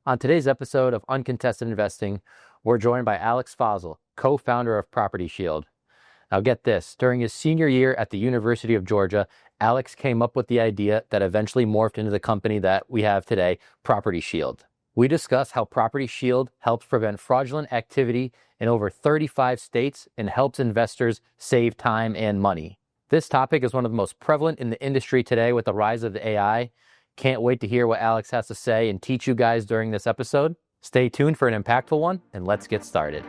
On today's episode of Uncontested Investing, we're joined by Alex Fahsel, co-founder of Property Shield. Now get this, during his senior year at the University of Georgia, Alex came up with the idea that eventually morphed into the company that we have today, Property Shield. We discuss how Property Shield helps prevent fraudulent activity in over 35 states and helps investors save time and money. This topic is one of the most prevalent in the industry today with the rise of the AI. Can't wait to hear what Alex has to say and teach you guys during this episode. Stay tuned for an impactful one, and let's get started.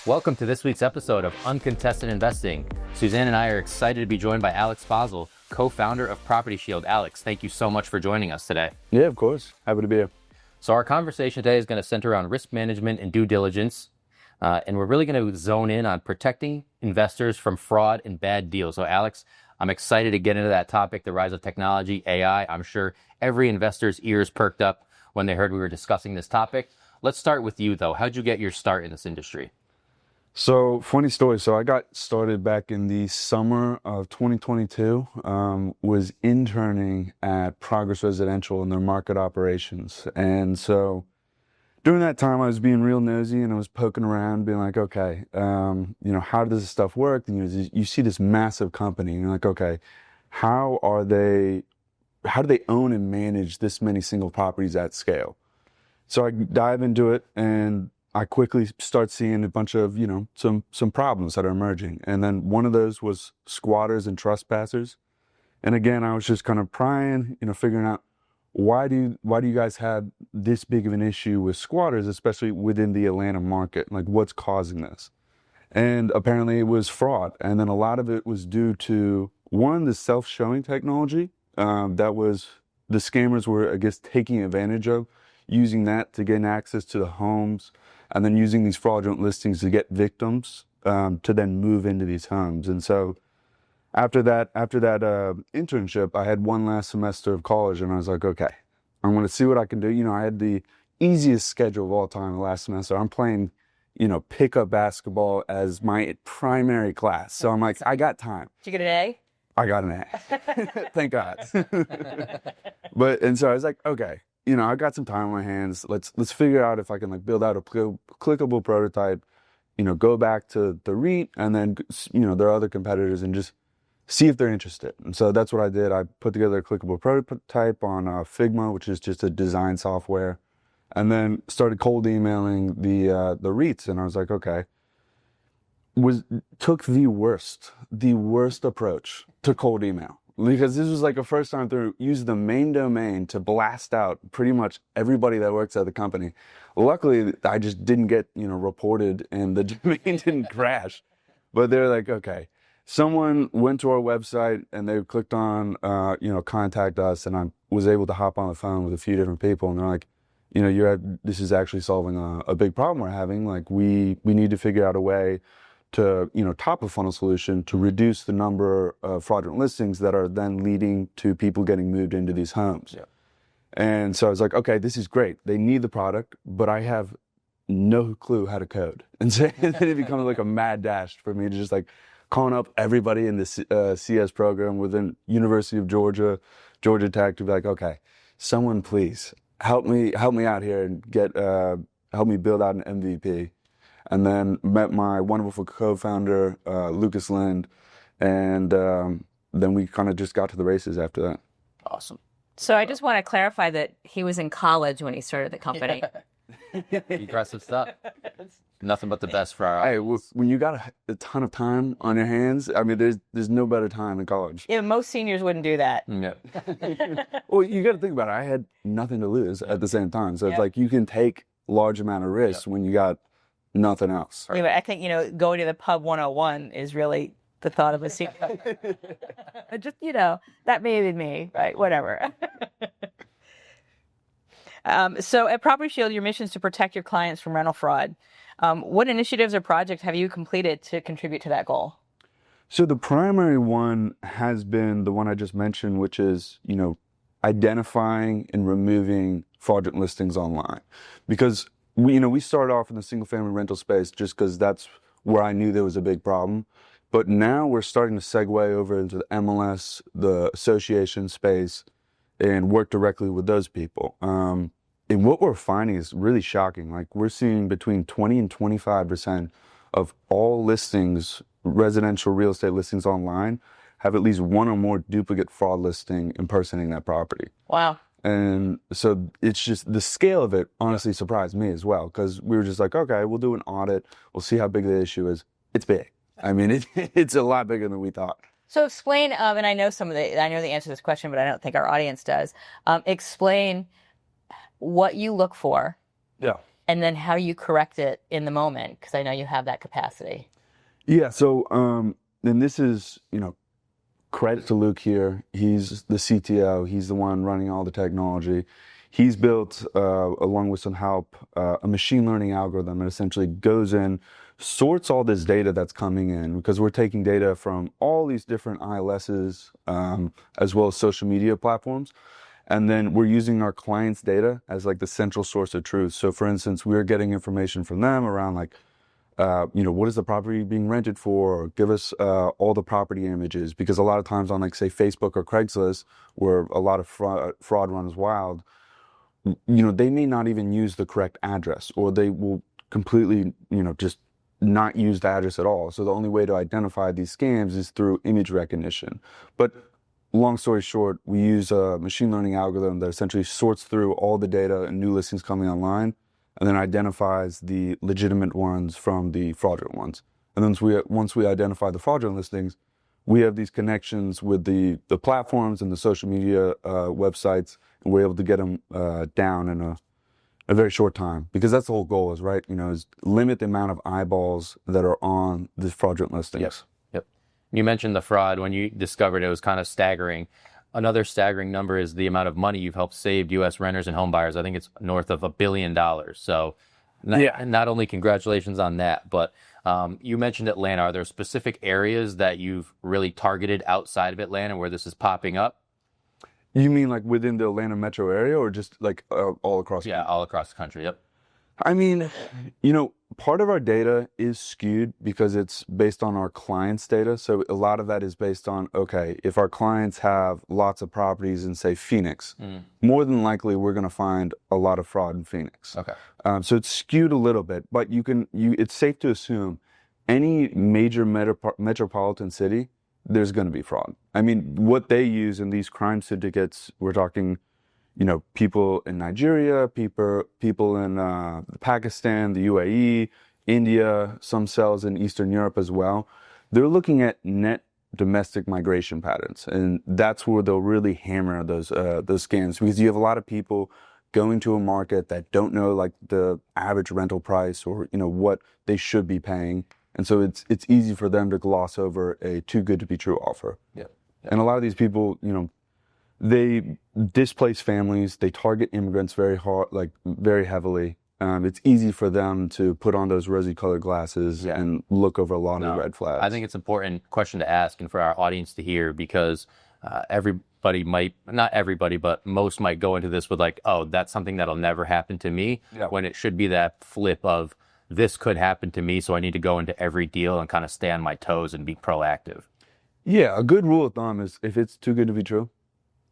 Welcome to this week's episode of Uncontested Investing. Suzanne and I are excited to be joined by Alex Fahsel, co-founder of Property Shield. Alex, thank you so much for joining us today. Yeah, of course. Happy to be here. So our conversation today is going to center around risk management and due diligence, and we're really going to zone in on protecting investors from fraud and bad deals. So Alex, I'm excited to get into that topic, the rise of technology, AI. I'm sure every investor's ears perked up when they heard we were discussing this topic. Let's start with you, though. How'd you get your start in this industry? So, funny story. So I got started back in the summer of 2022, was interning at Progress Residential in their market operations. And so during that time, I was being real nosy and I was poking around, being like, okay, how does this stuff work? And, you see this massive company and you're like, okay, how do they own and manage this many single properties at scale? So I dive into it and I quickly start seeing a bunch of, some problems that are emerging. And then one of those was squatters and trespassers. And again, I was just kind of prying, figuring out why do you guys have this big of an issue with squatters, especially within the Atlanta market? Like, what's causing this? And apparently it was fraud. And then a lot of it was due to, one, the self-showing technology that was the scammers were, I guess, taking advantage of, using that to gain access to the homes, and then using these fraudulent listings to get victims to then move into these homes. And so after that internship, I had one last semester of college, and I was like, okay, I'm going to see what I can do. I had the easiest schedule of all time the last semester. I'm playing, pickup basketball as my primary class. So I'm like, I got time. Did you get an A? I got an A. Thank God. And so I was like, okay. I got some time on my hands. Let's figure out if I can build out a clickable prototype, go back to the REIT and then, there are other competitors and just see if they're interested. And so that's what I did. I put together a clickable prototype on Figma, which is just a design software, and then started cold emailing the REITs. And I was like, okay, took the worst approach to cold email. Because this was a first time through, use the main domain to blast out pretty much everybody that works at the company. Luckily, I just didn't get, reported and the domain didn't crash. But they're like, okay, someone went to our website and they clicked on, contact us, and I was able to hop on the phone with a few different people, and they're like, this is actually solving a big problem we're having. We need to figure out a way to, top a funnel solution to reduce the number of fraudulent listings that are then leading to people getting moved into these homes. Yeah. And so I was like, okay, this is great. They need the product, but I have no clue how to code. And so then it becomes a mad dash for me to just calling up everybody in the CS program within University of Georgia, Georgia Tech, to be like, okay, someone please help me out here and help me build out an MVP. And then met my wonderful co-founder, Lucas Lind, and then we kind of just got to the races after that. Awesome. So I just want to clarify that he was in college when he started the company. Impressive stuff. Nothing but the best for our audience. When you got a ton of time on your hands, I mean, there's no better time in college. Yeah, most seniors wouldn't do that. Yeah. Well, you got to think about it. I had nothing to lose at the same time. So it's you can take large amount of risks when you got nothing else. Yeah, but I think, going to the pub 101 is really the thought of a senior. Just, that may be me, right? Whatever. So at Property Shield, your mission is to protect your clients from rental fraud. What initiatives or projects have you completed to contribute to that goal? So the primary one has been the one I just mentioned, which is, identifying and removing fraudulent listings online. Because we started off in the single family rental space just because that's where I knew there was a big problem. But now we're starting to segue over into the MLS, the association space, and work directly with those people. And what we're finding is really shocking. Like, we're seeing between 20 and 25% of all listings, residential real estate listings online, have at least one or more duplicate fraud listing impersonating that property. Wow. And so it's just, the scale of it honestly surprised me as well, because we were just like, okay, we'll do an audit. We'll see how big the issue is. It's big. I mean, it's a lot bigger than we thought. So explain, and I know I know the answer to this question, but I don't think our audience does. Explain what you look for. Yeah. And then how you correct it in the moment, because I know you have that capacity. Yeah. So, and this is, credit to Luke here. He's the CTO. He's the one running all the technology. He's built, along with some help, a machine learning algorithm that essentially goes in, sorts all this data that's coming in, because we're taking data from all these different ILSs, as well as social media platforms. And then we're using our clients' data as like the central source of truth. So for instance, we're getting information from them around like, what is the property being rented for? Or give us all the property images, because a lot of times on like, say, Facebook or Craigslist, where a lot of fraud runs wild, they may not even use the correct address, or they will completely, just not use the address at all. So the only way to identify these scams is through image recognition. But long story short, we use a machine learning algorithm that essentially sorts through all the data and new listings coming online, and then identifies the legitimate ones from the fraudulent ones. And then once we identify the fraudulent listings, we have these connections with the platforms and the social media websites, and we're able to get them down in a very short time, because that's the whole goal, is limit the amount of eyeballs that are on the fraudulent listings. Yep. You mentioned the fraud. When you discovered it, was kind of staggering. Another staggering number is the amount of money you've helped save U.S. renters and home buyers. I think it's north of $1 billion. So not only congratulations on that, but you mentioned Atlanta. Are there specific areas that you've really targeted outside of Atlanta where this is popping up? You mean like within the Atlanta metro area, or just like all across? Yeah, all across the country. Yep. I mean, part of our data is skewed because it's based on our clients' data. So a lot of that is based on, okay, if our clients have lots of properties in, say, Phoenix, more than likely we're going to find a lot of fraud in Phoenix. Okay. So it's skewed a little bit, but it's safe to assume any major metropolitan city, there's going to be fraud. I mean, what they use in these crime syndicates, we're talking, people in Nigeria, people in Pakistan, the UAE, India, some cells in Eastern Europe as well. They're looking at net domestic migration patterns, and that's where they'll really hammer those scams, because you have a lot of people going to a market that don't know like the average rental price or what they should be paying, and so it's easy for them to gloss over a too good to be true offer. Yeah. And a lot of these people, they displace families. They target immigrants very hard, like very heavily. It's easy for them to put on those rosy-colored glasses and look over a lot of red flags. I think it's an important question to ask and for our audience to hear, because everybody might, not everybody, but most might go into this with like, oh, that's something that'll never happen to me, when it should be that flip of, this could happen to me, so I need to go into every deal and kind of stay on my toes and be proactive. Yeah, a good rule of thumb is if it's too good to be true,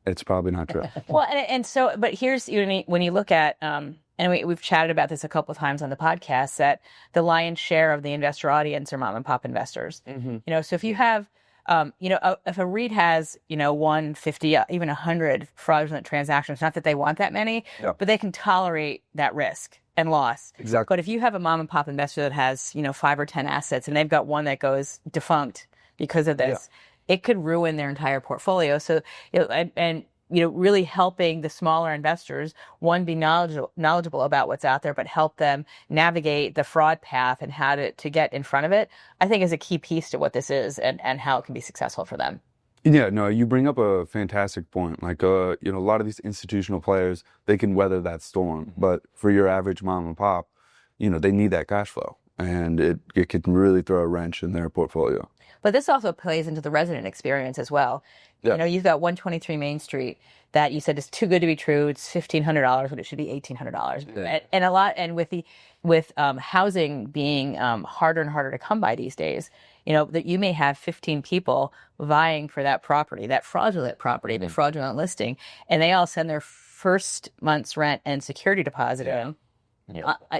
it's probably not true. Well, and so, but here's, when you look at, and we've chatted about this a couple of times on the podcast, that the lion's share of the investor audience are mom and pop investors. So if you have, if a REIT has, 150, even 100 fraudulent transactions, not that they want that many, but they can tolerate that risk and loss. Exactly. But if you have a mom and pop investor that has, 5 or 10 assets, and they've got one that goes defunct because of this, it could ruin their entire portfolio. So, really helping the smaller investors, one, be knowledgeable about what's out there, but help them navigate the fraud path and how to get in front of it, I think is a key piece to what this is and how it can be successful for them. Yeah, no, you bring up a fantastic point. Like, a lot of these institutional players, they can weather that storm. But for your average mom and pop, they need that cash flow. and it can really throw a wrench in their portfolio. But this also plays into the resident experience as well. Yeah. You know, you've got 123 Main Street that you said is too good to be true. It's $1,500, but it should be $1,800. Yeah. And with housing being harder and harder to come by these days, you know, that you may have 15 people vying for that property, that fraudulent property, the fraudulent listing, and they all send their first month's rent and security deposit in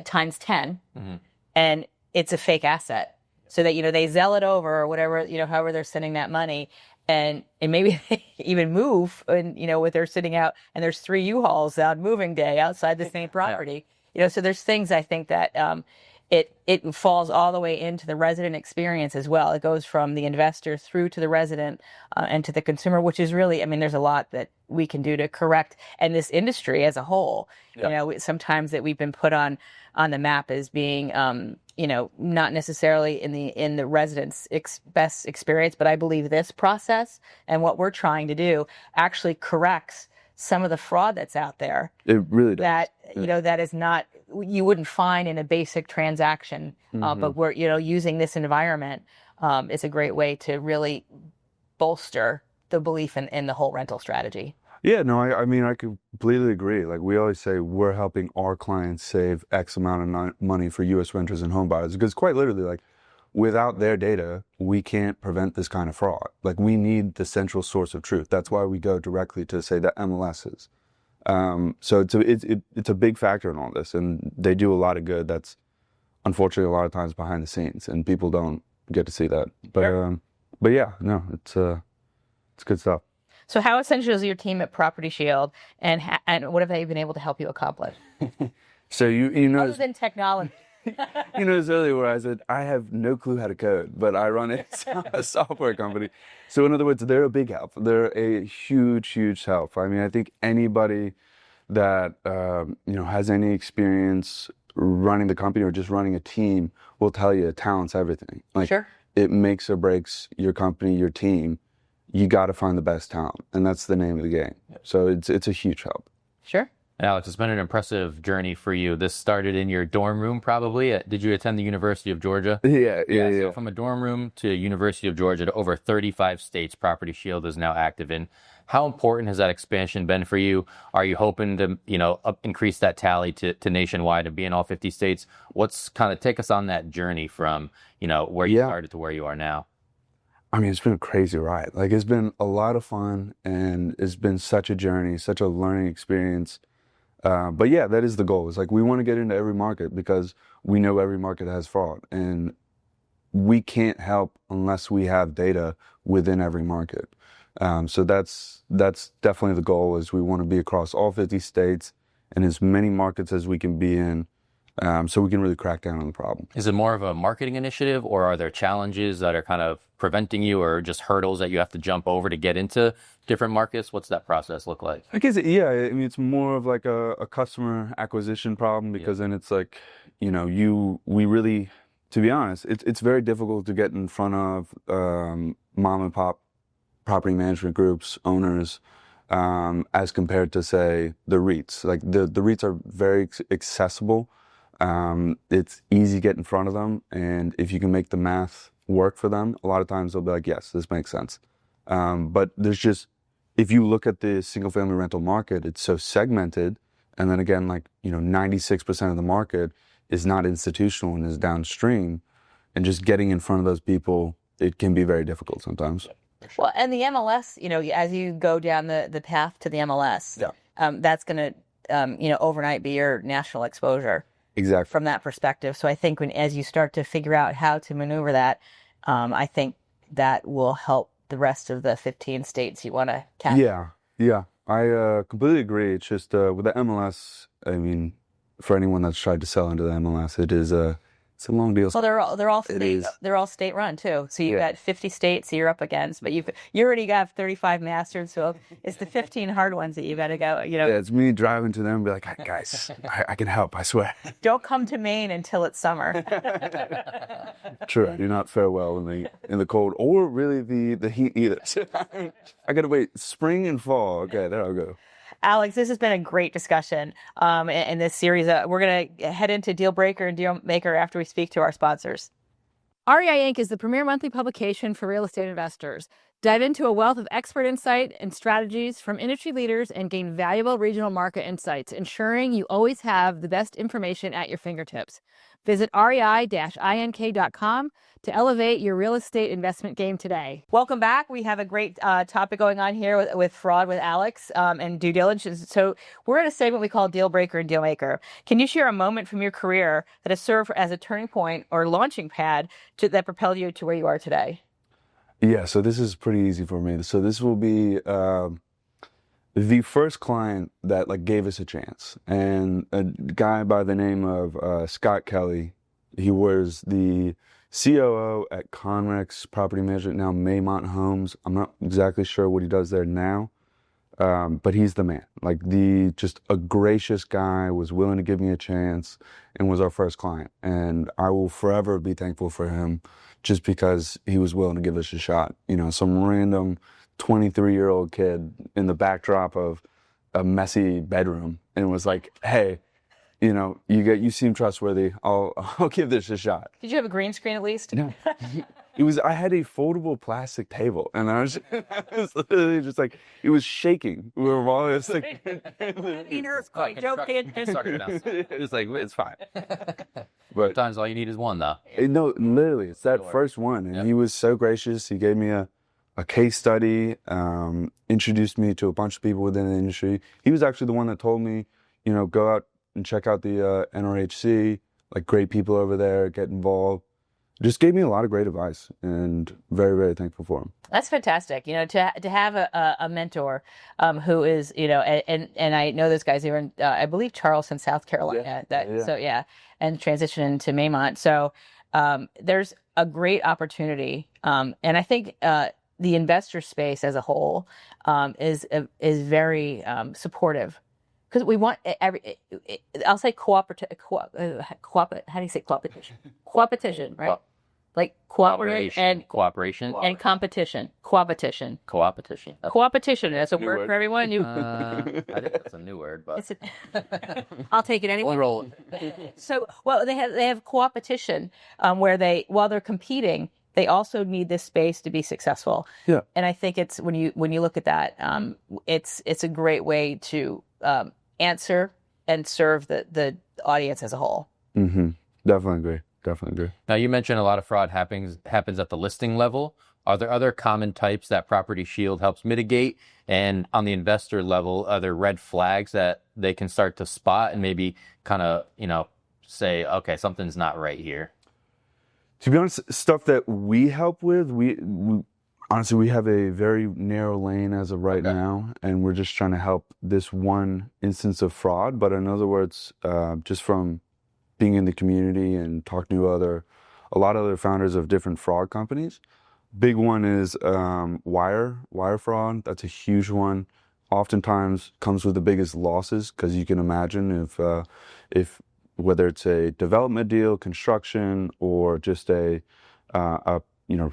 times 10, and it's a fake asset. So that, you know, they sell it over or whatever, you know, however they're sending that money, and maybe they even move, and, you know, with they're sitting out and there's 3 U-Hauls on moving day outside the same property. You know, so there's things I think that it falls all the way into the resident experience as well. It goes from the investor through to the resident and to the consumer, which is really, I mean, there's a lot that we can do to correct. And this industry as a whole, you know, sometimes that we've been put on the map as being, you know, not necessarily in the residents' best experience, but I believe this process and what we're trying to do actually corrects some of the fraud that's out there. It really does. That, you know, that is not, you wouldn't find in a basic transaction, but we're, you know, using this environment is a great way to really bolster the belief in the whole rental strategy. Yeah, no, I mean, I completely agree. Like we always say, we're helping our clients save X amount of money for U.S. renters and home buyers, because quite literally, like, without their data, we can't prevent this kind of fraud. Like, we need the central source of truth. That's why we go directly to, say, the MLSs. So it's a big factor in all this, and they do a lot of good. That's unfortunately a lot of times behind the scenes, and people don't get to see that. But yeah, no, it's good stuff. So how essential is your team at Property Shield, and what have they been able to help you accomplish? So you know, other than technology. You noticed earlier where I said I have no clue how to code, but I run a software company. So in other words, they're a big help. They're a huge help. I mean, I think anybody that you know, has any experience running the company or just running a team will tell you talent's everything. Like, sure. It makes or breaks your company, your team. You got to find the best talent, and that's the name of the game. So it's a huge help. Sure. Alex, it's been an impressive journey for you. This started in your dorm room, probably. Did you attend the University of Georgia? Yeah. So from a dorm room to University of Georgia to over 35 states, Property Shield is now active in. How important has that expansion been for you? Are you hoping to, you know, increase that tally to nationwide and be in all 50 states? What's kind of take us on that journey from, you know, where you started to where you are now? I mean, it's been a crazy ride. Like, it's been a lot of fun, and it's been such a journey, such a learning experience. But yeah, that is the goal. It's like we want to get into every market because we know every market has fraud, and we can't help unless we have data within every market. So that's definitely the goal. Is we want to be across all 50 states and as many markets as we can be in, so we can really crack down on the problem. Is it more of a marketing initiative, or are there challenges that are kind of preventing you, or just hurdles that you have to jump over to get into different markets? What's that process look like? I guess, yeah, I mean, it's more of like a customer acquisition problem, because then it's like, you know, we really, to be honest, it's very difficult to get in front of mom and pop property management groups, owners, as compared to, say, the REITs. Like the REITs are very accessible. It's easy to get in front of them, and if you can make the math work for them, a lot of times they'll be like, yes, this makes sense. But there's just, if you look at the single family rental market, it's so segmented. And then again, like, you know, 96% of the market is not institutional and is downstream, and just getting in front of those people, it can be very difficult sometimes. Well, and the MLS, you know, as you go down the path to the MLS, that's going to, you know, overnight be your national exposure. Exactly. From that perspective. So I think as you start to figure out how to maneuver that, I think that will help the rest of the 15 states you want to tackle. Yeah. I completely agree. It's just with the MLS, I mean, for anyone that's tried to sell into the MLS, it's a long deal. Well, they're all state run too. So you've got 50 states you're up against, but you already got 35 masters. So it's the 15 hard ones that you got to go. You know, yeah, it's me driving to them and be like, guys, I can help. I swear. Don't come to Maine until it's summer. True. I do not fare well in the cold, or really the heat either. I gotta wait spring and fall. Okay, there I'll go. Alex, this has been a great discussion in this series. We're going to head into Deal Breaker and Deal Maker after we speak to our sponsors. REI Inc. is the premier monthly publication for real estate investors. Dive into a wealth of expert insight and strategies from industry leaders and gain valuable regional market insights, ensuring you always have the best information at your fingertips. Visit rei-ink.com to elevate your real estate investment game today. Welcome back. We have a great topic going on here with fraud with Alex and due diligence. So we're at a segment we call Deal Breaker and Deal Maker. Can you share a moment from your career that has served as a turning point or launching pad that propelled you to where you are today? Yeah, so this is pretty easy for me. So this will be the first client that gave us a chance, and a guy by the name of Scott Kelly. He was the COO at Conrex Property Management, now Maymont Homes. I'm not exactly sure what he does there now, but he's the man. Just a gracious guy, was willing to give me a chance, and was our first client. And I will forever be thankful for him, just because he was willing to give us a shot. Some random 23-year-old kid in the backdrop of a messy bedroom, and was like, "Hey, you seem trustworthy. I'll give this a shot." Did you have a green screen at least? No. I had a foldable plastic table, and I was literally just it was shaking. We were all just like, it's fine. But Sometimes all you need is one, though. no, literally, it's that first one. And he was so gracious. He gave me a case study, introduced me to a bunch of people within the industry. He was actually the one that told me, go out and check out the NRHC, great people over there, get involved. Just gave me a lot of great advice, and very, very thankful for him. That's fantastic. To have a mentor who is, and I know those guys. They were in, I believe, Charleston, South Carolina. And transition to Maymont. So there's a great opportunity, and I think the investor space as a whole is very supportive. Because we want I'll say cooperative. How do you say coopetition? Coopetition, right? Cooperation and competition. Coopetition. Coopetition. That's a word for everyone. I think that's a new word, but I'll take it anyway. we'll roll it. So, they have coopetition where while they're competing, they also need this space to be successful. Yeah. And I think it's when you look at that, it's a great way to answer and serve the audience as a whole. Mm-hmm. Definitely agree. Now, you mentioned a lot of fraud happens at the listing level. Are there other common types that Property Shield helps mitigate? And on the investor level, are there red flags that they can start to spot and maybe kind of, say, okay, something's not right here? To be honest, stuff that we help with, we honestly, we have a very narrow lane as of right now, and we're just trying to help this one instance of fraud. But in other words, just from being in the community and talking to a lot of other founders of different fraud companies, big one is wire fraud. That's a huge one. Oftentimes comes with the biggest losses, because you can imagine if whether it's a development deal, construction, or just a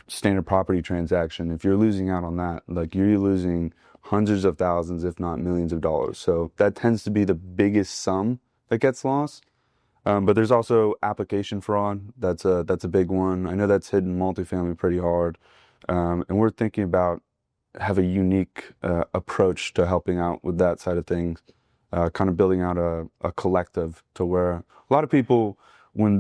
standard property transaction, if you're losing out on that, you're losing hundreds of thousands, if not millions of dollars. So that tends to be the biggest sum that gets lost. But there's also application fraud. That's a big one. I know that's hitting multifamily pretty hard. And we're thinking about have a unique approach to helping out with that side of things, kind of building out a collective to where a lot of people, when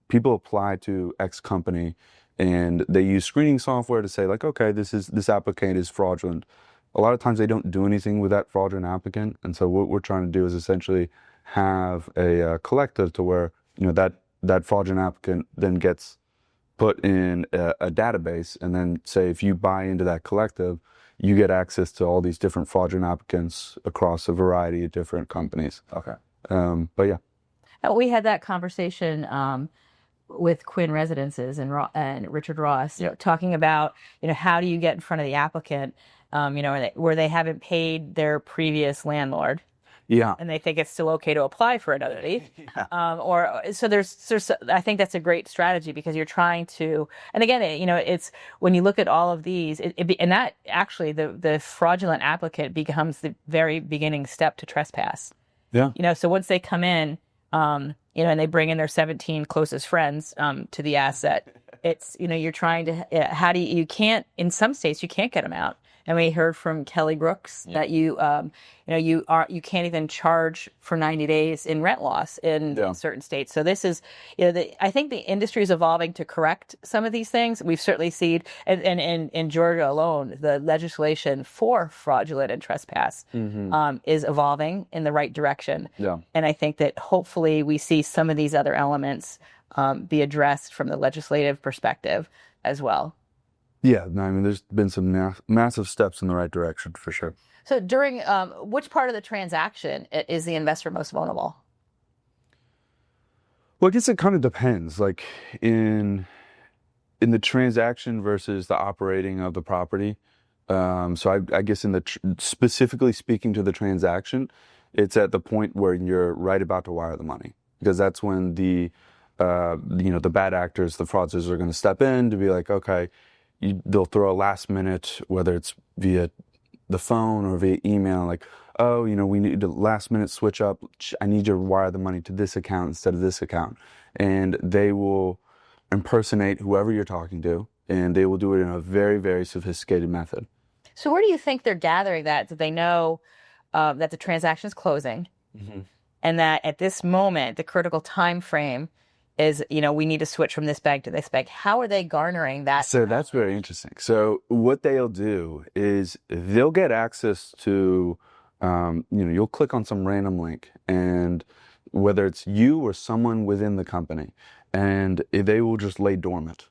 people apply to X company and they use screening software to say okay, this applicant is fraudulent, a lot of times they don't do anything with that fraudulent applicant. And so what we're trying to do is essentially have a collective to where that fraudulent applicant then gets put in a database, and then say if you buy into that collective, you get access to all these different fraudulent applicants across a variety of different companies. Okay. But yeah. We had that conversation with Quinn Residences and Richard Ross, talking about how do you get in front of the applicant, where they haven't paid their previous landlord. Yeah. and they think it's still okay to apply for annuity. Or so there's I think that's a great strategy because you're trying to, and again, it's when you look at all of these, and that actually the fraudulent applicant becomes the very beginning step to trespass. Yeah. So once they come in, and they bring in their 17 closest friends to the asset, it's, you're trying to, you can't, in some states, you can't get them out. And we heard from Kelly Brooks that you can't even charge for 90 days in rent loss in certain states. So this is, I think the industry is evolving to correct some of these things. We've certainly seen, and in Georgia alone, the legislation for fraudulent and trespass is evolving in the right direction. Yeah. And I think that hopefully we see some of these other elements be addressed from the legislative perspective as well. Yeah, I mean, there's been some massive steps in the right direction for sure. So during which part of the transaction is the investor most vulnerable? Well, I guess it kind of depends. Like in the transaction versus the operating of the property. So I guess in specifically speaking to the transaction, it's at the point where you're right about to wire the money, because that's when the bad actors, the fraudsters, are going to step in to be like, okay. They'll throw a last minute, whether it's via the phone or via email, like, oh, we need a last minute switch up. I need you to wire the money to this account instead of this account. And they will impersonate whoever you're talking to, and they will do it in a very, very sophisticated method. So where do you think they're gathering that they know that the transaction is closing, and that at this moment, the critical time frame is, we need to switch from this bag to this bag? How are they garnering that? So that's very interesting. So what they'll do is they'll get access to, you'll click on some random link, and whether it's you or someone within the company, and they will just lay dormant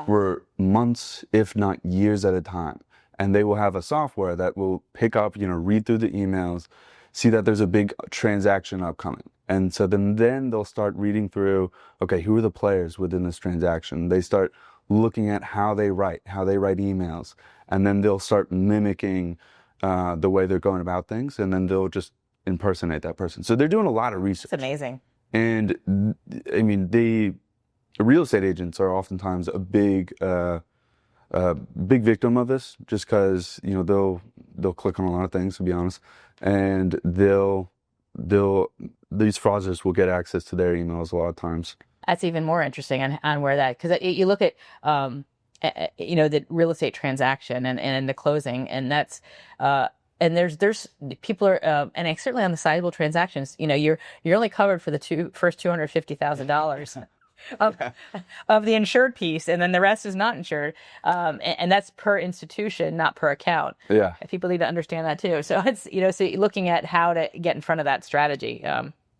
for months, if not years at a time. And they will have a software that will pick up, read through the emails, see that there's a big transaction upcoming. And so then they'll start reading through, okay, who are the players within this transaction? They start looking at how they write emails, and then they'll start mimicking the way they're going about things, and then they'll just impersonate that person. So they're doing a lot of research. It's amazing. And I mean, the real estate agents are oftentimes a big victim of this, just because they'll click on a lot of things, to be honest, and these fraudsters will get access to their emails a lot of times. That's even more interesting on where that, because you look at the real estate transaction and the closing, and that's and there's people are and certainly on the sizable transactions, you're only covered for the first $250,000 of the insured piece, and then the rest is not insured, and that's per institution, not per account. Yeah, people need to understand that too. So it's so looking at how to get in front of that strategy.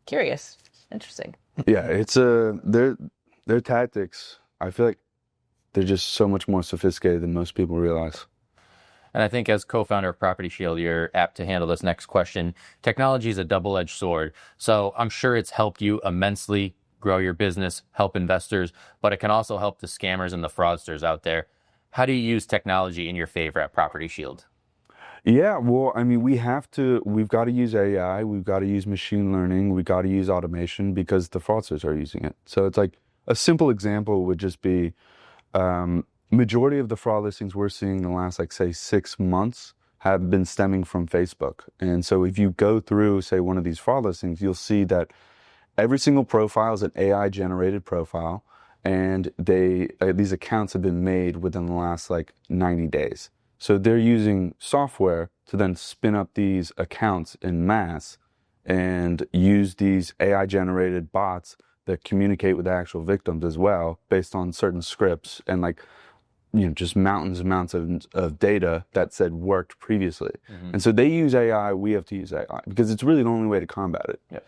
Curious, interesting. Yeah, it's their tactics, I feel like they're just so much more sophisticated than most people realize. And I think as co-founder of Property Shield, you're apt to handle this next question. Technology is a double-edged sword, so I'm sure it's helped you immensely grow your business, help investors, but it can also help the scammers and the fraudsters out there. How do you use technology in your favor at Property Shield? Yeah, well, I mean, we've got to use AI, we've got to use machine learning, we've got to use automation, because the fraudsters are using it. So it's like a simple example would just be majority of the fraud listings we're seeing in the last, like, say, 6 months have been stemming from Facebook. And so if you go through, say, one of these fraud listings, you'll see that every single profile is an AI-generated profile, and these accounts have been made within the last, like, 90 days. So they're using software to then spin up these accounts in mass and use these AI-generated bots that communicate with the actual victims as well, based on certain scripts and, like, just mountains and mountains of data that said worked previously. And so they use AI, we have to use AI, because it's really the only way to combat it. Yeah.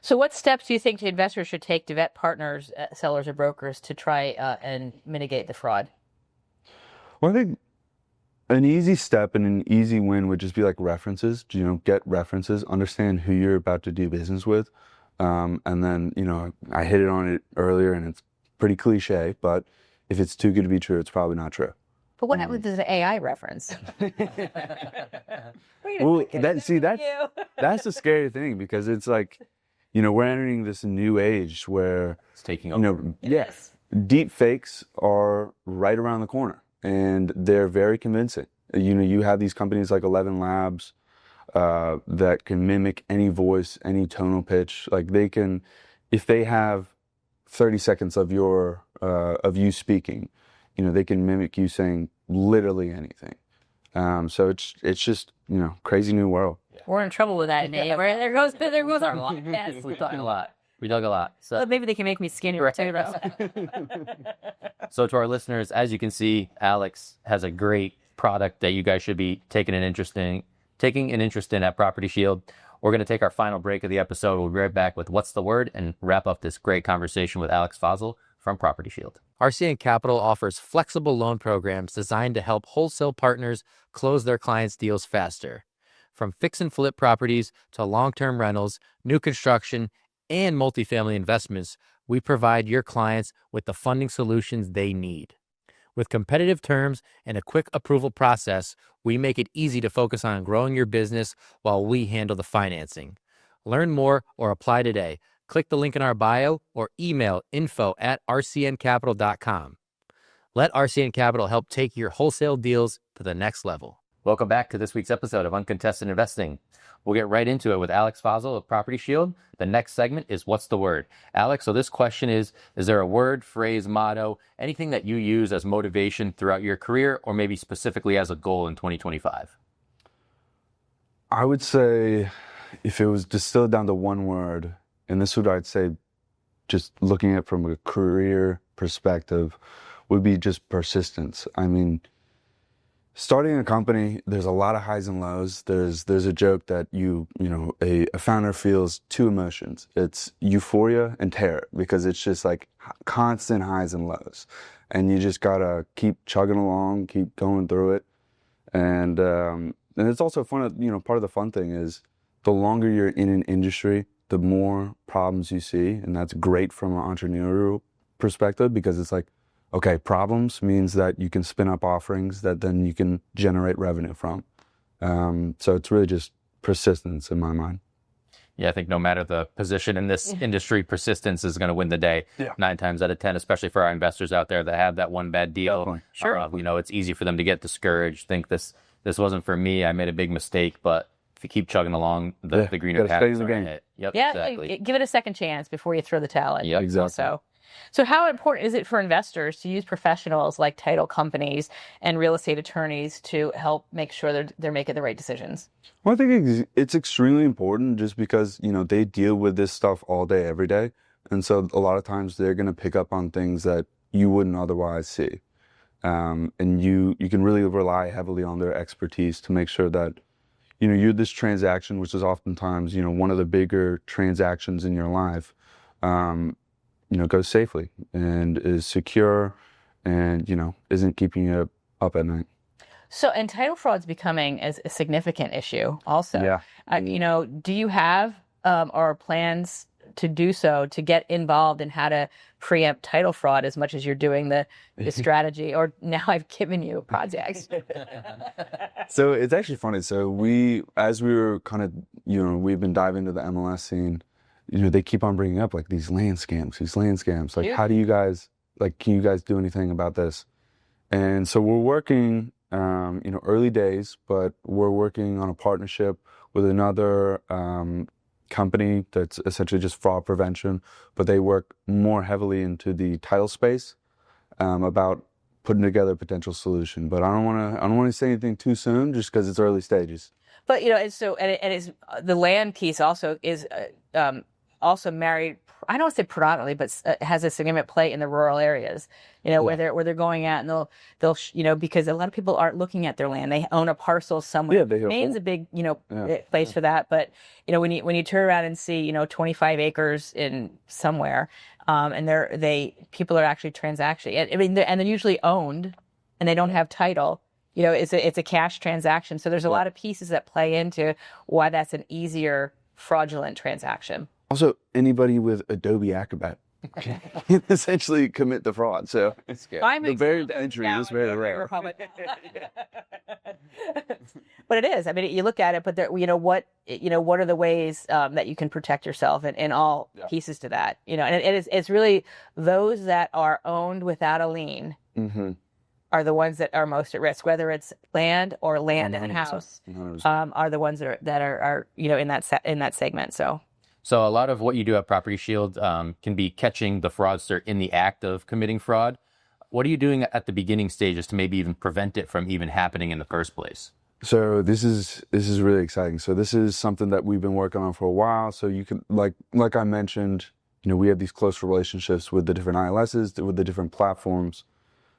So what steps do you think the investors should take to vet partners, sellers, or brokers to try and mitigate the fraud? Well, I think an easy step and an easy win would just be like references. Get references, understand who you're about to do business with. And then, I hit it on it earlier, and it's pretty cliche, but if it's too good to be true, it's probably not true. But what happens to the AI reference? Well, that's the scary thing, because it's like, we're entering this new age where It's taking over. Yes. Deepfakes are right around the corner, and they're very convincing. You have these companies like 11 Labs that can mimic any voice, any tonal pitch. Like they can, if they have 30 seconds of you speaking, they can mimic you saying literally anything. So it's just, crazy new world. We're in trouble with that, Nate. There goes our lot. Yes. We dug a lot. We dug a lot. So, Well, maybe they can make me skinnier too. so to our listeners, as you can see, Alex has a great product that you guys should be taking an interest in at Property Shield. We're going to take our final break of the episode. We'll be right back with What's the Word and wrap up this great conversation with Alex Fahsel from Property Shield. RCN Capital offers flexible loan programs designed to help wholesale partners close their clients' deals faster. From fix and flip properties to long-term rentals, new construction, and multifamily investments, we provide your clients with the funding solutions they need. With competitive terms and a quick approval process, we make it easy to focus on growing your business while we handle the financing. Learn more or apply today. Click the link in our bio or email info@rcncapital.com. Let RCN Capital help take your wholesale deals to the next level. Welcome back to this week's episode of Uncontested Investing. We'll get right into it with Alex Fahsel of Property Shield. The next segment is What's the Word? Alex, so this question is there a word, phrase, motto, anything that you use as motivation throughout your career or maybe specifically as a goal in 2025? I would say, if it was distilled down to one word, and this would, I'd say, just looking at it from a career perspective, would be just persistence. I mean, starting a company, there's a lot of highs and lows. There's a joke that a founder feels two emotions. It's euphoria and terror, because it's just like constant highs and lows. And you just gotta keep chugging along, keep going through it. And it's also fun, part of the fun thing is the longer you're in an industry, the more problems you see. And that's great from an entrepreneurial perspective, because it's like, okay, problems means that you can spin up offerings that then you can generate revenue from. So it's really just persistence in my mind. Yeah, I think no matter the position in this industry, persistence is going to win the day 9 times out of 10, especially for our investors out there that have that one bad deal. Definitely. Sure. It's easy for them to get discouraged, think this wasn't for me, I made a big mistake, but if you keep chugging along, the greener gotta stay in patches the are game. ahead. Yep, Yeah, exactly. give it a second chance before you throw the towel in. Yep, exactly. So how important is it for investors to use professionals like title companies and real estate attorneys to help make sure they're making the right decisions? Well, I think it's extremely important, just because, they deal with this stuff all day, every day. And so a lot of times they're going to pick up on things that you wouldn't otherwise see. And you can really rely heavily on their expertise to make sure that, this transaction, which is oftentimes, one of the bigger transactions in your life, goes safely and is secure and, isn't keeping you up at night. So, and title fraud is becoming a significant issue also. Yeah. Do you have or plans to do so, to get involved in how to preempt title fraud as much as you're doing the strategy? Or now I've given you projects. So it's actually funny. So as we were kind of, we've been diving into the MLS scene, they keep on bringing up like these land scams. Like, how do you guys, can you guys do anything about this? And so we're working, early days, but we're working on a partnership with another company that's essentially just fraud prevention, but they work more heavily into the title space about putting together a potential solution. But I don't want to say anything too soon, just because it's early stages. But it is the land piece also is also married. I don't want to say predominantly, but has a significant play in the rural areas. Where they're going at, and they'll because a lot of people aren't looking at their land. They own a parcel somewhere. Yeah, Maine's a big place for that. But when you turn around and see 25 acres in somewhere, and people are actually transacting. And they're usually owned, and they don't have title. It's a cash transaction. So there's a lot of pieces that play into why that's an easier fraudulent transaction. Also, anybody with Adobe Acrobat, essentially commit the fraud. So the barrier to entry is very rare. But it is. I mean, you look at it, but there, what are the ways that you can protect yourself in all pieces to that, and it's really those that are owned without a lien are the ones that are most at risk, whether it's land or land and house, are the ones that are in that segment. So a lot of what you do at Property Shield can be catching the fraudster in the act of committing fraud. What are you doing at the beginning stages to maybe even prevent it from even happening in the first place? So this is really exciting. So this is something that we've been working on for a while. So you can, like I mentioned, we have these close relationships with the different ILSs, with the different platforms.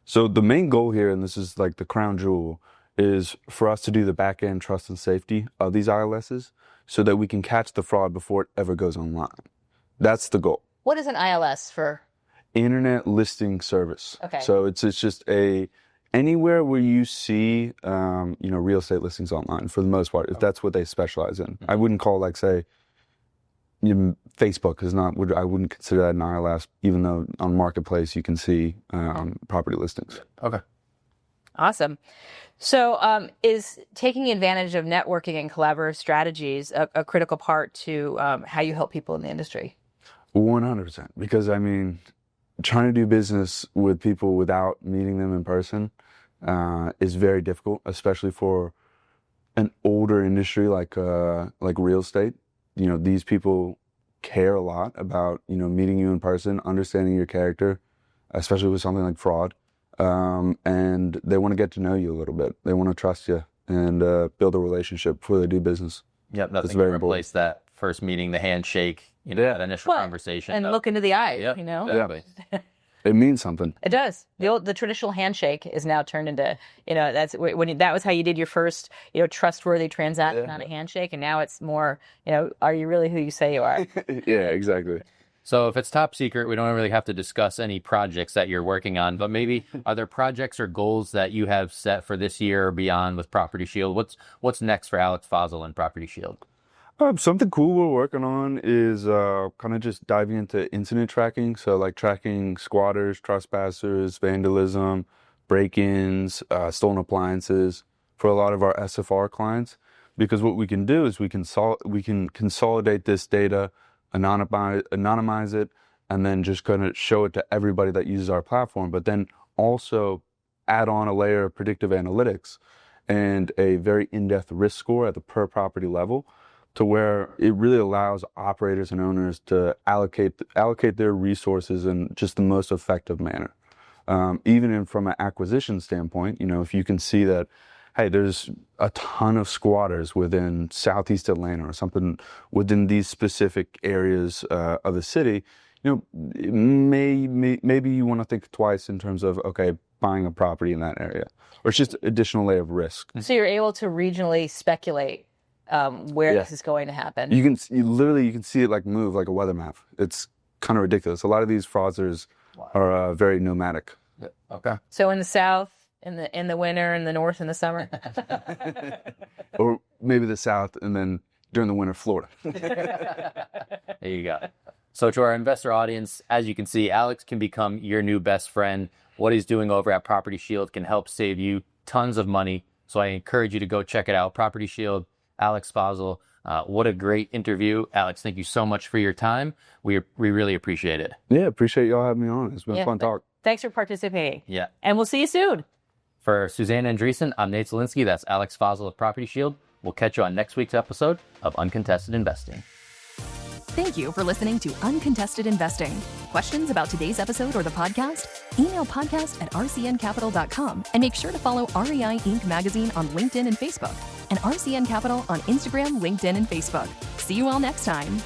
So the main goal here, and this is like the crown jewel, is for us to do the back end trust and safety of these ILSs so that we can catch the fraud before it ever goes online. That's the goal. what is an ILS for? Internet listing service. Okay. So it's just anywhere where you see real estate listings online for the most part, if that's what they specialize in. I wouldn't call say Facebook is not. I wouldn't consider that an ILS, even though on Marketplace you can see property listings. Okay. Awesome. So is taking advantage of networking and collaborative strategies a critical part to how you help people in the industry? 100%. Because trying to do business with people without meeting them in person is very difficult, especially for an older industry like real estate. These people care a lot about meeting you in person, understanding your character, especially with something like fraud, and they want to get to know you a little bit. They want to trust you and build a relationship before they do business. Yep, nothing That's very can replace that first meeting, the handshake, that initial conversation, and look into the eyes. Yep, exactly. It means something. It does. The traditional handshake is now turned into, that's when that was how you did your first, trustworthy transaction on a handshake, and now it's more, are you really who you say you are? Yeah, exactly. So if it's top secret, we don't really have to discuss any projects that you're working on, but maybe are there projects or goals that you have set for this year or beyond with Property Shield? What's next for Alex Fahsel and Property Shield? Something cool we're working on is kind of just diving into incident tracking. So tracking squatters, trespassers, vandalism, break-ins, stolen appliances for a lot of our SFR clients. Because what we can do is we can consolidate this data, anonymize it, and then just kind of show it to everybody that uses our platform. But then also add on a layer of predictive analytics and a very in-depth risk score at the per property level, to where it really allows operators and owners to allocate their resources in just the most effective manner. Even from an acquisition standpoint, if you can see that, hey, there's a ton of squatters within Southeast Atlanta or something within these specific areas of the city, maybe you want to think twice in terms of, okay, buying a property in that area, or it's just additional layer of risk. So you're able to regionally speculate where this is going to happen. You can see it move like a weather map. It's kind of ridiculous. A lot of these fraudsters are very nomadic. Okay. So in the South, in the winter, in the North in the summer, or maybe the South, and then during the winter, Florida. There you go. So to our investor audience, as you can see, Alex can become your new best friend. What he's doing over at Property Shield can help save you tons of money. So I encourage you to go check it out. Property Shield, Alex Fahsel. What a great interview. Alex, thank you so much for your time. We really appreciate it. Yeah, appreciate y'all having me on. It's been a fun talk. Thanks for participating. Yeah. And we'll see you soon. For Susanna Andreessen, I'm Nate Zielinski. That's Alex Fahsel of Property Shield. We'll catch you on next week's episode of Uncontested Investing. Thank you for listening to Uncontested Investing. Questions about today's episode or the podcast? Email podcast@rcncapital.com and make sure to follow REI Inc. magazine on LinkedIn and Facebook, and RCN Capital on Instagram, LinkedIn, and Facebook. See you all next time.